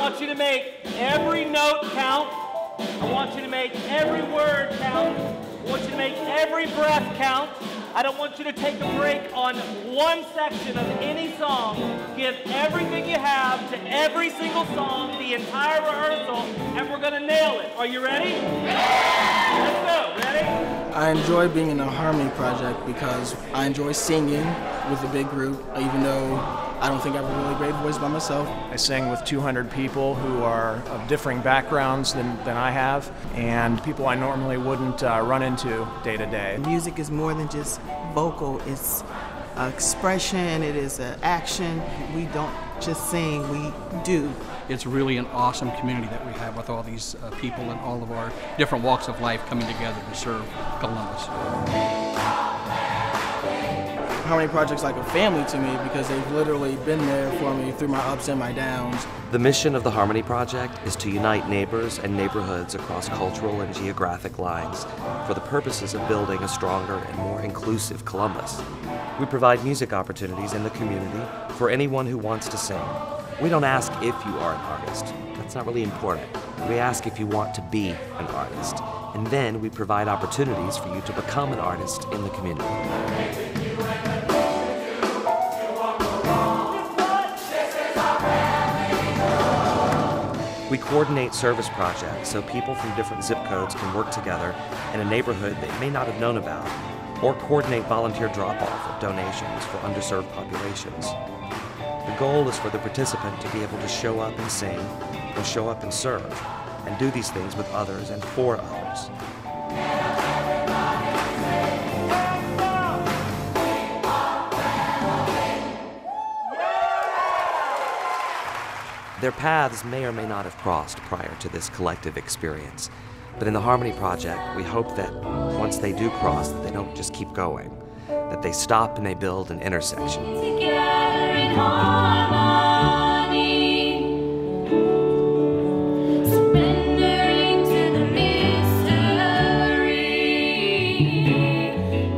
want you to make every note count. I want you to make every word count. I want you to make every breath count. I don't want you to take a break on one section of any song. Give everything you have to every single song, the entire rehearsal, and we're gonna nail it. Are you ready? Let's go. Ready? I enjoy being in a harmony project because I enjoy singing with a big group, even though I don't think I have a really great voice by myself. I sing with 200 people who are of differing backgrounds than I have, and people I normally wouldn't run into day to day. Music is more than just vocal, it's expression, it is an action. We don't just sing, we do. It's really an awesome community that we have with all these people and all of our different walks of life coming together to serve Columbus. Harmony Project's like a family to me because they've literally been there for me through my ups and my downs. The mission of the Harmony Project is to unite neighbors and neighborhoods across cultural and geographic lines for the purposes of building a stronger and more inclusive Columbus. We provide music opportunities in the community for anyone who wants to sing. We don't ask if you are an artist. That's not really important. We ask if you want to be an artist. And then we provide opportunities for you to become an artist in the community. We coordinate service projects so people from different zip codes can work together in a neighborhood they may not have known about, or coordinate volunteer drop-off of donations for underserved populations. The goal is for the participant to be able to show up and sing, or show up and serve, and do these things with others and for others. Their paths may or may not have crossed prior to this collective experience, but in the Harmony Project, we hope that once they do cross, that they don't just keep going, that they stop and they build an intersection. Together in harmony, surrendering to the mystery.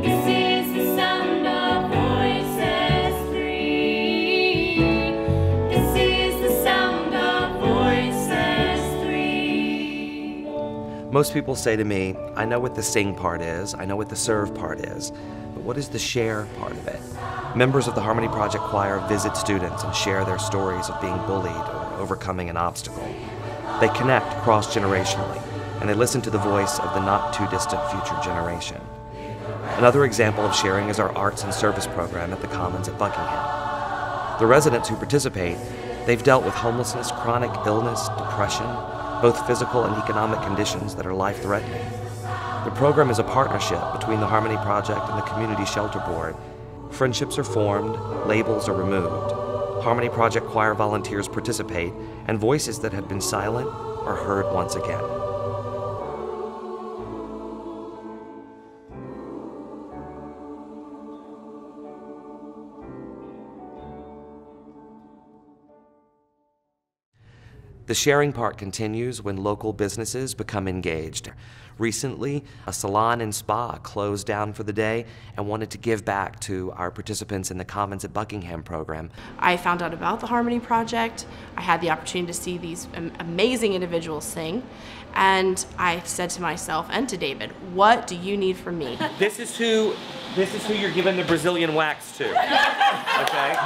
This is the sound of voices three. This is the sound of voices three. Most people say to me, I know what the sing part is, I know what the serve part is, but what is the share part of it? Members of the Harmony Project Choir visit students and share their stories of being bullied or overcoming an obstacle. They connect cross-generationally, and they listen to the voice of the not-too-distant future generation. Another example of sharing is our Arts and Service program at the Commons at Buckingham. The residents who participate, they've dealt with homelessness, chronic illness, depression, both physical and economic conditions that are life-threatening. The program is a partnership between the Harmony Project and the Community Shelter Board. Friendships are formed, labels are removed. Harmony Project Choir volunteers participate, and voices that had been silent are heard once again. The sharing part continues when local businesses become engaged. Recently, a salon and spa closed down for the day and wanted to give back to our participants in the Commons at Buckingham program. I found out about the Harmony Project. I had the opportunity to see these amazing individuals sing, and I said to myself and to David, what do you need from me? This is who you're giving the Brazilian wax to. Okay?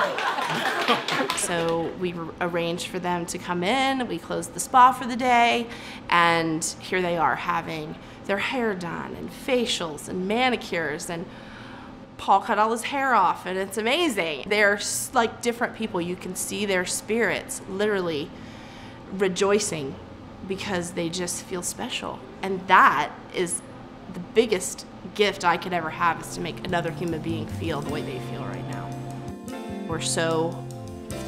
So we arranged for them to come in, we closed the spa for the day, and here they are having their hair done and facials and manicures, and Paul cut all his hair off, and it's amazing. They're like different people. You can see their spirits literally rejoicing because they just feel special. And that is the biggest gift I could ever have, is to make another human being feel the way they feel right now. We're so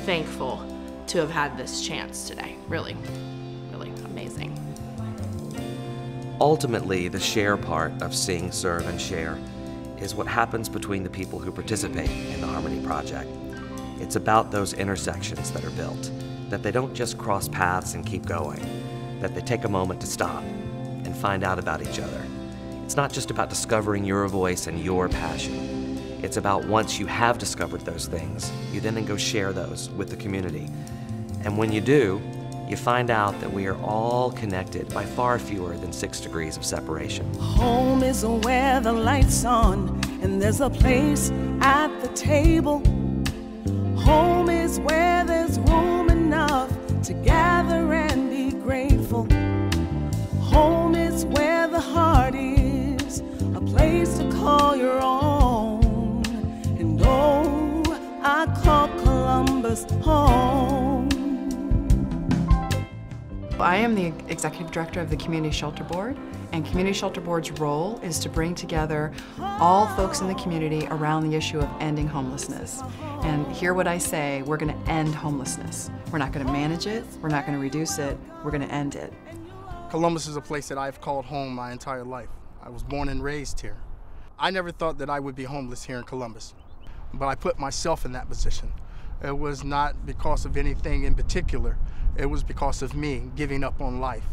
thankful to have had this chance today. Really, really amazing. Ultimately, the share part of Sing, Serve, and Share is what happens between the people who participate in the Harmony Project. It's about those intersections that are built, that they don't just cross paths and keep going, that they take a moment to stop and find out about each other. It's not just about discovering your voice and your passion. It's about once you have discovered those things, you then go share those with the community. And when you do, you find out that we are all connected by far fewer than 6 degrees of separation. Home is where the light's on and there's a place at the table. Home is where there's room enough to gather and be grateful. Home is where the heart is, a place to call your own. And oh, I call Columbus home. I am the Executive Director of the Community Shelter Board, and Community Shelter Board's role is to bring together all folks in the community around the issue of ending homelessness. And hear what I say, we're going to end homelessness. We're not going to manage it, we're not going to reduce it, we're going to end it. Columbus is a place that I've called home my entire life. I was born and raised here. I never thought that I would be homeless here in Columbus, but I put myself in that position. It was not because of anything in particular. It was because of me giving up on life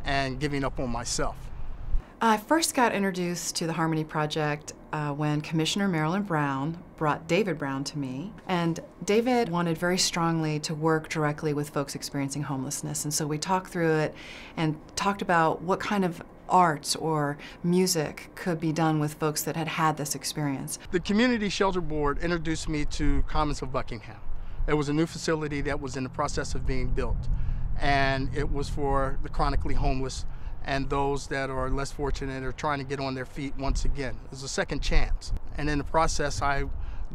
and giving up on myself. I first got introduced to the Harmony Project when Commissioner Marilyn Brown brought David Brown to me. And David wanted very strongly to work directly with folks experiencing homelessness. And so we talked through it and talked about what kind of arts or music could be done with folks that had had this experience. The Community Shelter Board introduced me to Commons of Buckingham. It was a new facility that was in the process of being built, and it was for the chronically homeless and those that are less fortunate or trying to get on their feet once again. It was a second chance. And in the process, I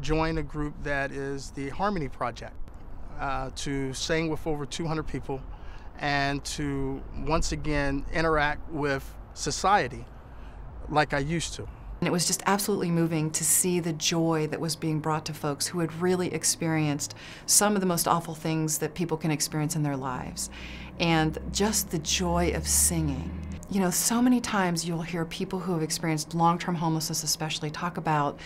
joined a group that is the Harmony Project to sing with over 200 people and to once again interact with society like I used to. And it was just absolutely moving to see the joy that was being brought to folks who had really experienced some of the most awful things that people can experience in their lives. And just the joy of singing. You know, so many times you'll hear people who have experienced long-term homelessness especially talk about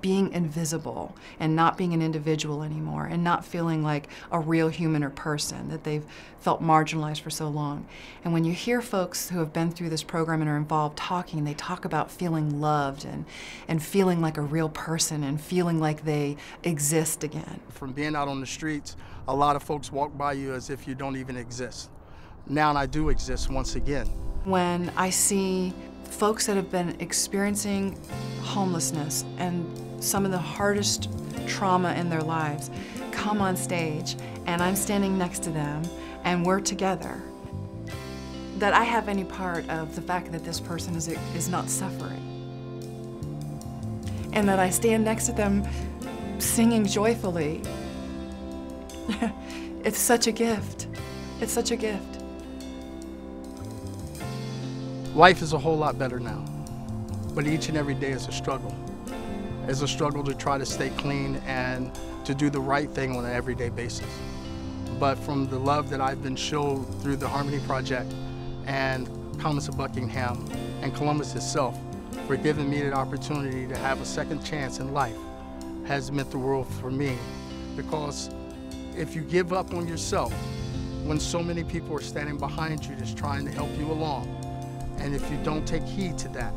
being invisible and not being an individual anymore and not feeling like a real human or person, that they've felt marginalized for so long. And when you hear folks who have been through this program and are involved talking, they talk about feeling loved and feeling like a real person and feeling like they exist again. From being out on the streets, a lot of folks walk by you as if you don't even exist. Now I do exist once again. When I see folks that have been experiencing homelessness and some of the hardest trauma in their lives come on stage and I'm standing next to them and we're together, that I have any part of the fact that this person is not suffering, and that I stand next to them singing joyfully, it's such a gift. It's such a gift. Life is a whole lot better now, but each and every day is a struggle. It's a struggle to try to stay clean and to do the right thing on an everyday basis. But from the love that I've been shown through the Harmony Project and Commons of Buckingham and Columbus itself for giving me the opportunity to have a second chance in life has meant the world for me. Because if you give up on yourself, when so many people are standing behind you just trying to help you along, and if you don't take heed to that,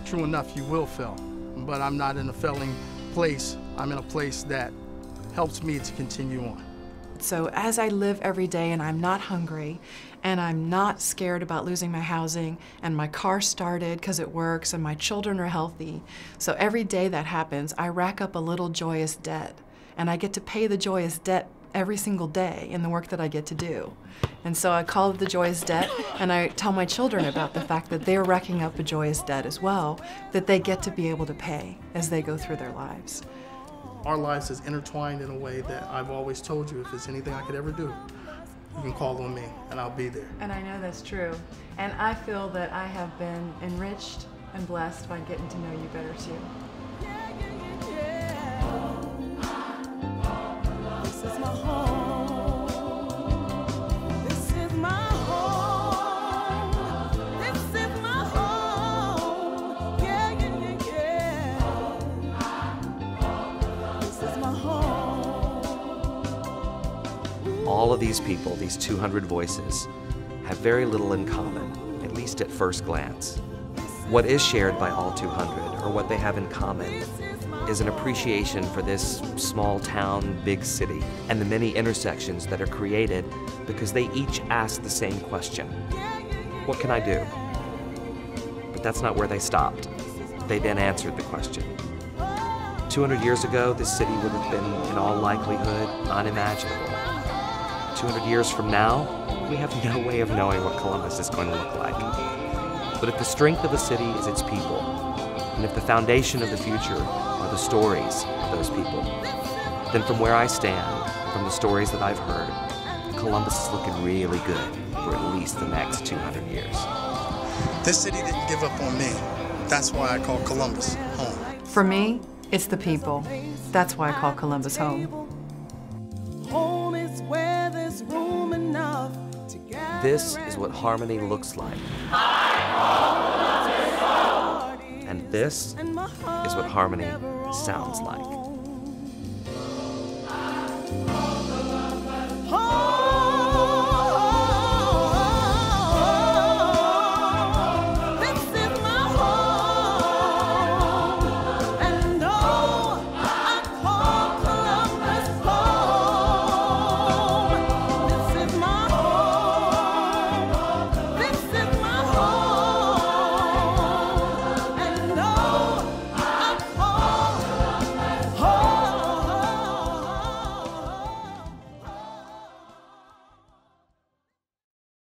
true enough, you will fail. But I'm not in a failing place. I'm in a place that helps me to continue on. So as I live every day and I'm not hungry and I'm not scared about losing my housing and my car started because it works and my children are healthy, so every day that happens, I rack up a little joyous debt, and I get to pay the joyous debt every single day in the work that I get to do. And so I call it the joyous debt, and I tell my children about the fact that they're racking up a joyous debt as well, that they get to be able to pay as they go through their lives. Our lives is intertwined in a way that I've always told you, if there's anything I could ever do, you can call on me and I'll be there. And I know that's true. And I feel that I have been enriched and blessed by getting to know you better too. This is my home. This is my home. This is my home. Yeah, yeah, yeah, yeah. This is my home. All of these people, these 200 voices, have very little in common, at least at first glance. What is shared by all 200, or what they have in common, is an appreciation for this small town, big city, and the many intersections that are created because they each ask the same question. What can I do? But that's not where they stopped. They then answered the question. 200 years ago, this city would have been, in all likelihood, unimaginable. 200 years from now, we have no way of knowing what Columbus is going to look like. But if the strength of a city is its people, and if the foundation of the future are the stories of those people, then from where I stand, from the stories that I've heard, Columbus is looking really good for at least the next 200 years. This city didn't give up on me. That's why I call Columbus home. For me, it's the people. That's why I call Columbus home. Home is where there's room enough to gather. This is what harmony looks like. And this is what harmony sounds like.